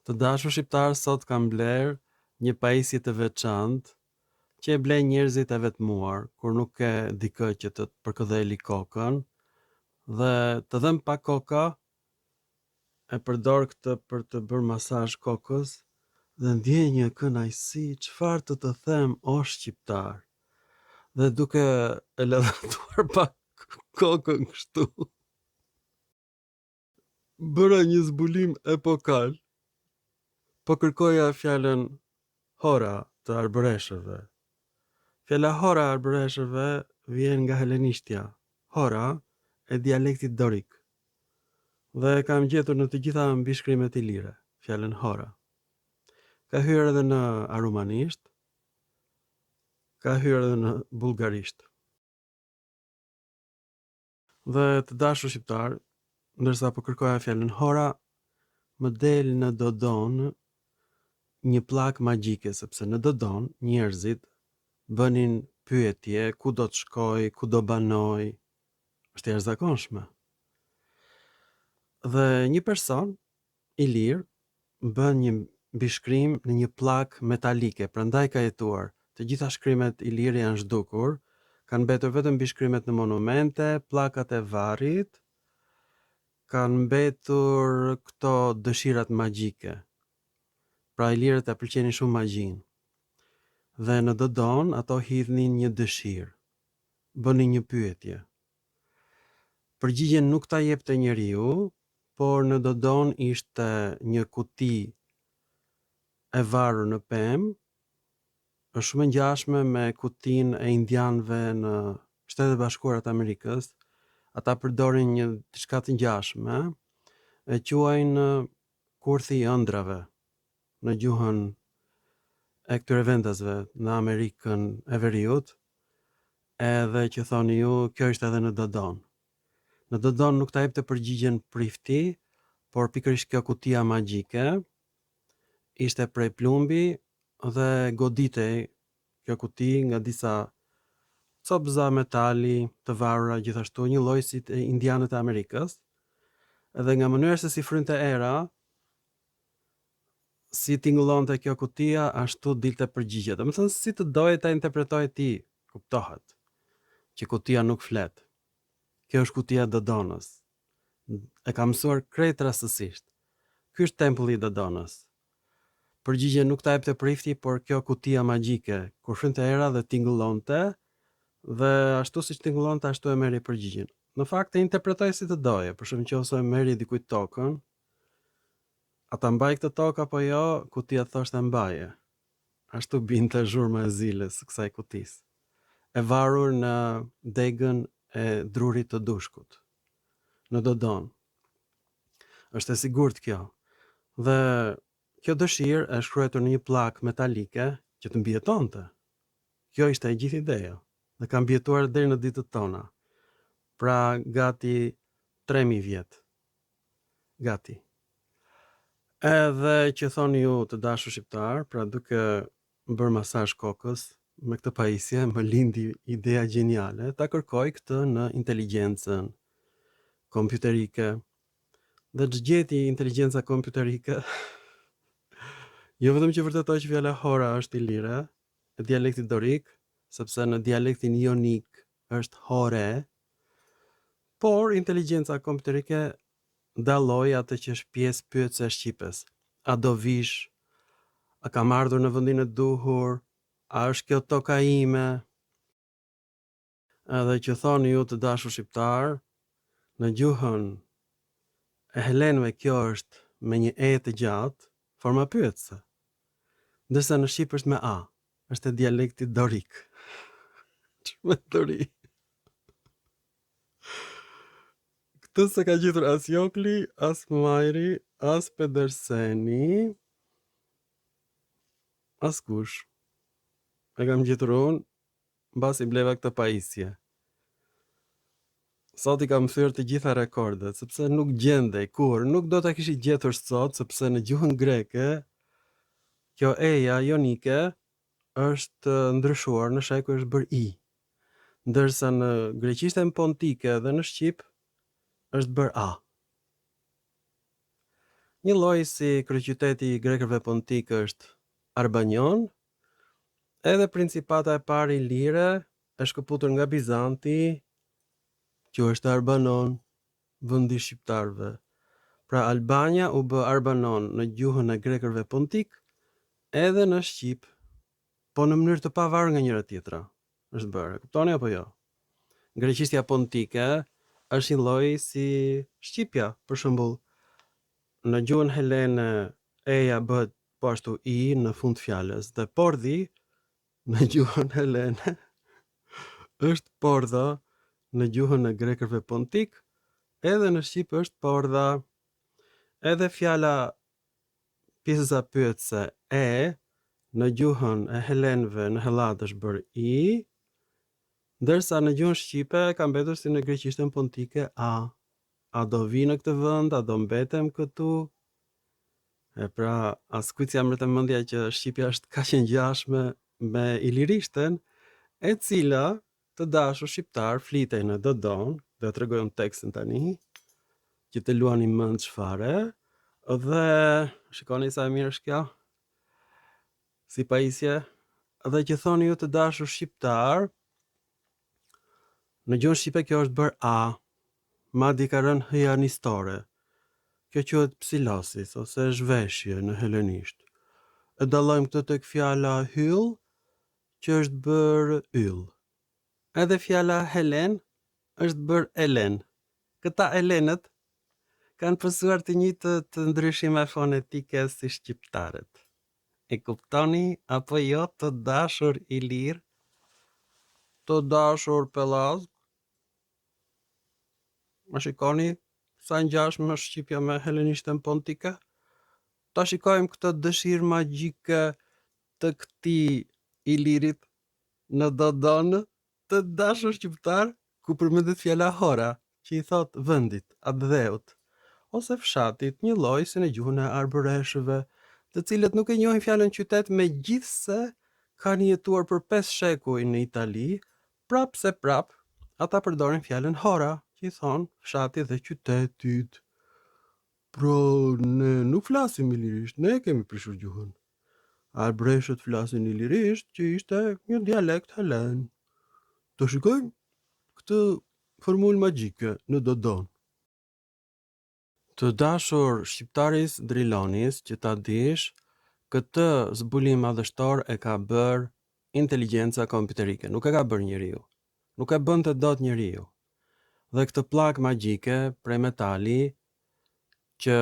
Të dashur shqiptar, sot kam bler një pajisje të veçantë që e blen njerëzit e vetmuar kur nuk ke dikë që të përkëdheli kokën dhe të dhem pak koka, e përdor këtë për të bërë masazh kokës dhe ndjej një kënaqësi, çfarë të them o shqiptar. Dhe duke e lëdhatuar pak kokën kështu, bëra një zbulim epokal. Po kërkoja fjalën hora të arbëreshëve. Fjala hora e arbëreshëve vjen nga helenishtja. Hora e dialektit dorik. Dhe kam gjetur në të gjitha mbishkrimet ilire fjalën hora. Ka hyrë edhe në arumanisht, ka hyrë edhe në bullgarisht. Dhe të dashur shqiptar, ndërsa po kërkoja fjalën hora, më del në Dodon një plak magjike, sepse në Dodon njerëzit bënin pyetje, ku do të shkoj, ku do banoj, është e jashtëzakonshme. Dhe një person i lirë bën një mbishkrim në një plak metalike, prandaj ka jetuar. Të gjitha shkrimet i lirë janë zhdukur, kanë mbetur vetëm mbishkrimet në monumente, plakat e varrit, kanë mbetur këto dëshirat magjike. Pra i lirët e pëlqenin shumë magjin. Dhe në Dodon ato hidhnin një dëshirë, bënin një pyetje. Përgjigjen nuk ta jepte njeriu, por në Dodon ishte një kuti e varur në pemë, është shumë e ngjashme me kutinë e indianëve në Shtetet Bashkuara të Amerikës. Ata përdorin një diçka të ngjashme, e quajnë kurthi i ëndrave në gjuhën e këtyre vendasve në Amerikën e Veriut, edhe që thoni ju, kjo ishte edhe në Dodon. Në Dodon nuk ta jepte përgjigjen prifti, por pikërisht kjo kutia magjike ishte prej plumbi dhe goditej kjo kuti nga disa copëza metali të varura, gjithashtu një lloj si të indianët e Amerikës. Edhe nga mënyra se si frynte era, si tingëllonte kjo kutia, ashtu dilte përgjigje. Domethënë si të doje ta interpretoje ti, kuptohet që kutia nuk flet. Kjo është kutia e Dodonës. E ka mësuar krejt rastësisht. Ky është tempulli i Dodonës. Përgjigje nuk ta jepte prifti, por kjo kutia magjike, kur frynte era dhe tingëllonte, dhe ashtu siç tingëllonte ashtu e merri përgjigjen. Në fakt e interpretoj si të doje, për shembull nëse merri dikujt tokën, ata mbaj këtë tokë apo jo, kutia thoshte mbaje. Ashtu binte zhurma e zilës së kësaj kutisë, e varur në degën e drurit të dushkut, në Dodon. Është e sigurt kjo. Dhe kjo dëshirë e shkruar në një plak metalike që të mbijetonte. Kjo ishte e gjithë ideja dhe ka mbijetuar deri në ditët tona. Pra gati 3000 vjet. Gati. Edhe që thoni ju të dashur shqiptar, pra duke bërë masazh kokës me këtë pajisje, më lindi ideja gjeniale ta kërkoj këtë në inteligjencën kompjuterike. Dhe gjeti inteligjenca kompjuterike jo vetëm që vërtetoj që fjala hora është ilire, e dialektit dorik, sepse në dialektin jonik është hore, por inteligjenca kompjuterike dalloi atë që është pjesë pyetëse e shqipes. A do vish? A kam ardhur në vendin e duhur? A është kjo toka ime? Edhe që thoni ju të dashur shqiptar, në gjuhën e helenëve kjo është me një e të gjatë, forma pyetëse. Ndërsa në shqip është me a, është e dialektit dorik. Çmenduri. Këtë se ka gjetur as Jokli, as Majri, as Pederseni, as kush. E kam gjetur unë, mbasi bleva këtë pajisje. Sot i kam thyrë të gjitha rekordet, sepse nuk gjendej kur, nuk do ta kishit gjetur sot, sepse në gjuhën greke, kjo eja jonike është ndryshuar, në shekuj është bërë i. Ndërsa në greqishtën pontike dhe në shqip është bërë a. Një lloj si kryeqyteti i grekëve pontik është Arbanion, edhe principata e parë ilire e shkëputur nga Bizanti, që është Arbanon, vendi i shqiptarëve. Pra Albania u bë Arbanon në gjuhën e grekërve pontik, edhe në Shqip, po në mënyrë të pavarur nga njëra tjetra. Është bërë, kuptoni apo jo? Greqishtja pontike është një lloj si Shqipja, për shembull. Në gjuhën helene eja bëhet po ashtu i në fund fjalës dhe pordhi në gjuhën helene është pordha në gjuhën e grekërve pontik, edhe në Shqip është pordha. Edhe fjala pjesa pyetëse në gjuhën e helenëve në Hellat është bërë i, ndërsa në gjuhën shqipe ka mbetur si në greqishtën pontike a. A do vi në këtë vend, a do mbetem këtu? E pra, as kujt s'ja mërë të mendja që Shqipja është kaq e ngjashme me ilirishten, e cila të dashur shqiptar flitej në Dodon, do t'rregoj unë tekstin tani, që të luani mend çfarë, dhe shikoni sa e mirë është kjo. Si pajisje, dhe që thoni ju të dashur shqiptar, në gjuhën shqipe kjo është bërë a, madje ka rënë hëja nistore. Kjo quhet psilosis ose zhveshje në helenisht. E dallojmë këtë tek fjala hyll, që është bërë yll. Edhe fjala helen është bërë elen. Këta elenët kanë pësuar të njëjtë të ndryshime fonetike si shqiptarët. E kuptoni apo jo të dashur ilir? Të dashur pellazg? Ma shikoni sa ngjashme është Shqipja me helenishtën pontike? Ta shikojmë këtë dëshirë magjike të këtij ilirit në Dodon, të dashur shqiptar, ku përmendet fjala hora, që i thot vendit, atë dheut, ose fshatit, një lloj si në gjuhën e arbëreshëve, të cilët nuk e njohin fjalën qytet, megjithse kanë jetuar për 5 shekuj në Itali, prap se prap ata përdorin fjalën hora, që i thon fshatit dhe qytetit. Pra, ne nuk flasim ilirisht, ne kemi prishur gjuhën. Arbreshët flasin ilirisht, që ishte një dialekt helen. Të shikojmë këtë formulë magjike në Dodon. Të dashur shqiptaris Drilonis, që ta dish, këtë zbulim madhështor e ka bërë inteligjenca kompjuterike, nuk e ka bërë njeriu. Nuk e bën të dot njeriu. Dhe këtë plak magjike prej metali që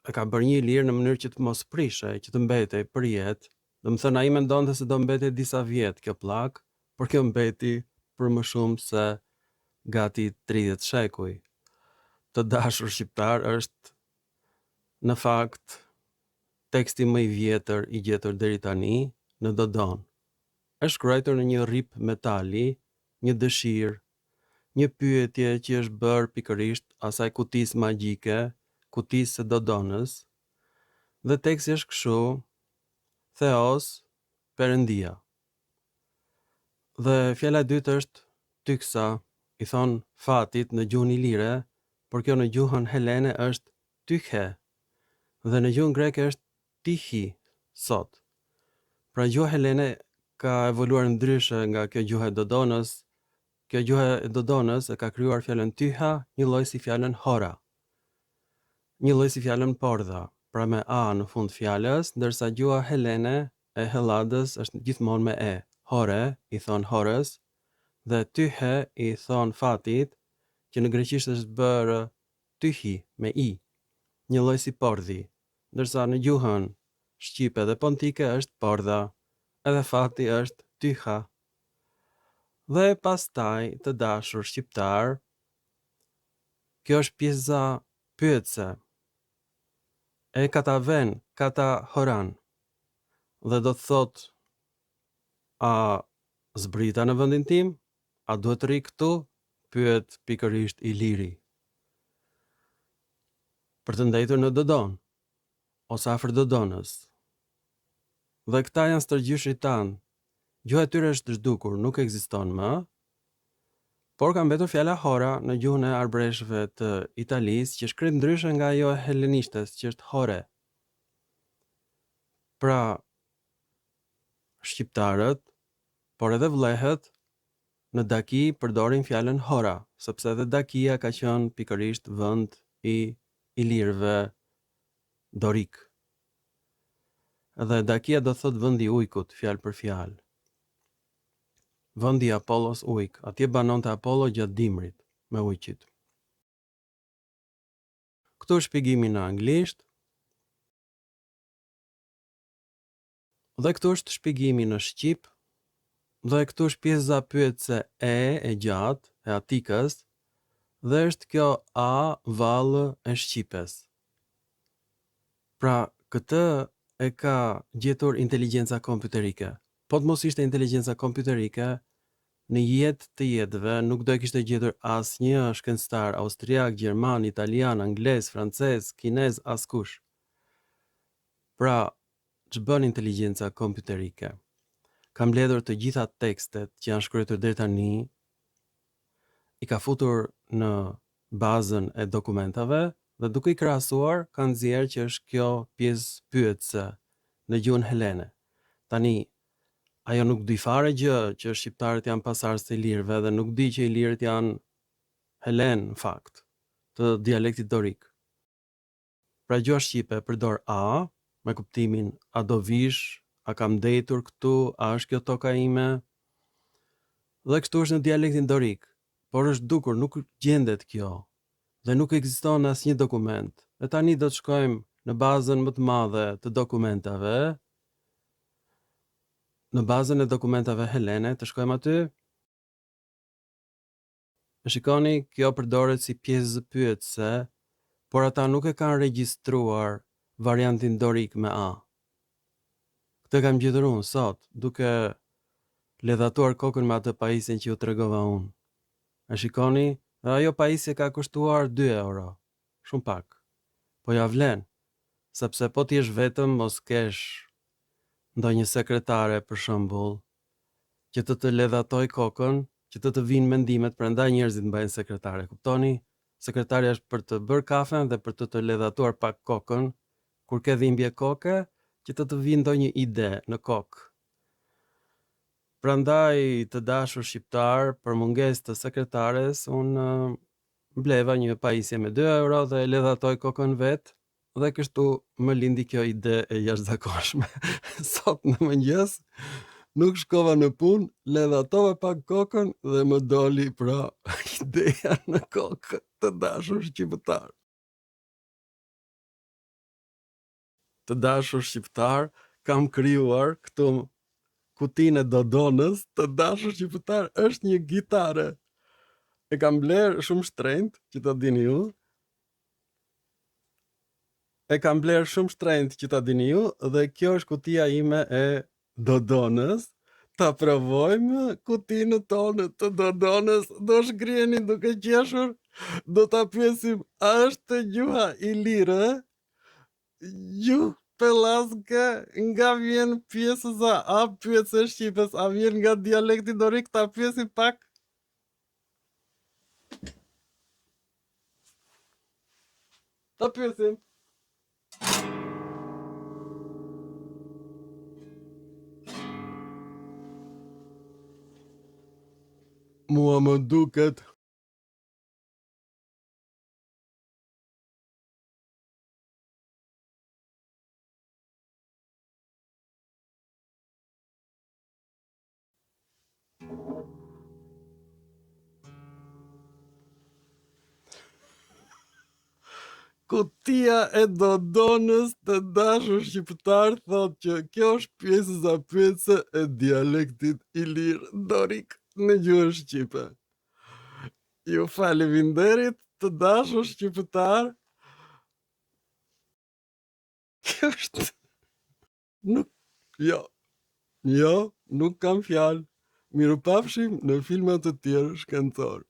e ka bërë një ilir në mënyrë që të mos prishe, që të mbetej për jetë. Do të thënë ai mendonte se do mbetej disa vjet kjo plak, por kjo mbeti për më shumë se gati 30 shekuj. Të dashur shqiptar është në fakt teksti më i vjetër i gjetur deri tani në Dodon. Është shkruar në një rrip metali, një dëshirë, një pyetje që është bërë pikërisht asaj kutisë magjike, kutisë së Dodonës, dhe teksti është kështu: Theos, Perëndia. Dhe fjala e dytë është tyksa, i thon fatit në gjuhën ilire, por kjo në gjuhën helene është tyhe, dhe në gjuhën greke është tihi, sot. Pra gjuha helene ka evoluar ndryshe nga kjo gjuha e Dodonës. Kjo gjuha e Dodonës e ka krijuar fjalën tyha, një lloj si fjalën hora. Një lloj si fjalën pordha, pra me a në fund fjalës, ndërsa gjuha helene e Helladës është gjithmonë me e. Hore i thon horës dhe tyhe i thon fatit, që në greqisht është bërë tyhi me i, një lloj si pordhi, ndërsa në gjuhën shqipe dhe pontike është pordha, edhe fati është tyha. Dhe pastaj të dashur shqiptar, kjo është pjesa pyetëse. E kata ven, kata horan. Dhe do të thot, a zbrita në vendin tim? A duhet të ri këtu? Pyet pikërisht Iliri. Për të ndajtur në Dodon, ose afër Dodonës. Dhe këta janë stërgjyshit tanë. Gjuha e tyre është zhdukur, nuk ekziston më, Por ka mbetur fjala hora në gjuhën e arbreshëve të Italisë që shkret ndryshe nga ajo e helenishtes që është hore. Pra, shqiptarët, por edhe vllehët, në Daki përdorin fjalën hora, sepse edhe Dakia ka qenë pikërisht vend i ilirëve dorik. Edhe Dakia do thot vendi i ujkut, fjalë për fjalë. Vendi i Apollos ujk, atje banonte Apollo gjatë dimrit me ujqit. Këtu është shpjegimi në anglisht. Dhe këtu është shpjegimi në shqip. Dhe këtu është pjesa pyetëse e gjatë e atikës dhe është kjo a vallë e shqipes. Pra, këtë e ka gjetur inteligjenca kompjuterike. Po të mos ishte inteligjenca kompjuterike, në jetë të jetëve nuk do e kishte gjetur asnjë shkencëtar austriak, gjerman, italian, anglez, francez, kinez, askush. Pra, ç'bën inteligjenca kompjuterike? Ka mbledhur të gjitha tekstet që janë shkruar deri tani, i ka futur në bazën e dokumentave dhe duke i krahasuar ka nxjerrë që është kjo pjesë pyetëse në gjuhën helene. Tani, ajo nuk di fare gjë që shqiptarët janë pasardhës të ilirëve dhe nuk di që ilirët janë helen në fakt të dialektit dorik. Pra gjuha shqipe përdor a me kuptimin a do vish, a kam ndetur këtu, a është kjo toka ime? Dhe kështu është në dialektin dorik, por është dukur, nuk gjendet kjo dhe nuk ekziston asnjë dokument. E tani do të shkojmë në bazën më të madhe të dokumentave, në bazën e dokumentave helene, të shkojmë aty. E shikoni, kjo përdoret si pjesë pyetëse, por ata nuk e kanë regjistruar variantin dorik me a. Këtë kam gjetur unë sot, duke ledhatuar kokën me atë pajisjen që ju tregova unë. E shikoni, dhe ajo pajisje ka kushtuar 2 euro, shumë pak. Po ja vlen, sepse po ti jesh vetëm mos kesh ndonjë sekretare për shembull, që të ledhatoj kokën, që të vinë mendimet, prandaj njerëzit mbajnë sekretare, kuptoni? Sekretarja është për të bërë kafen dhe për të ledhatuar pak kokën, kur ke dhimbje koke, që të vinë ndonjë ide në kokë. Prandaj të dashur shqiptar, për mungesë të sekretares, unë bleva një pajisje me 2 euro dhe ledhatoj kokën vetë, dhe kështu më lindi kjo ide e jashtëzakonshme. Sot në mëngjes, nuk shkova në punë, ledhatova pak kokën dhe më doli pra ideja në kokë, të dashur shqiptar. Të dashur shqiptar, kam krijuar këtu kutinë e dodonës, të dashur shqiptar, është një gitare. E kam bler shumë shtrenjtë, që ta dini ju. Dhe kjo është kutia ime e dodonës. Ta provojmë kutinë tonë të dodonës, do shkriheni duke qeshur, do ta pyesim, a është gjuha ilire? Gjuhë pellazke, nga vjen pjesa a pyetëse shqipes, a vjen nga dialekti dorik, ta pyesim pak. Ta pyesim. Mua më duket kutia e dodonës, të dashur shqiptar, thot që kjo është pjesa pyetëse e dialektit ilir dorik në gjuhën shqipe. Ju faleminderit, të dashur shqiptar. Kjo është Jo, nuk kam fjalë. Mirupafshim në filma të tjerë shkencor.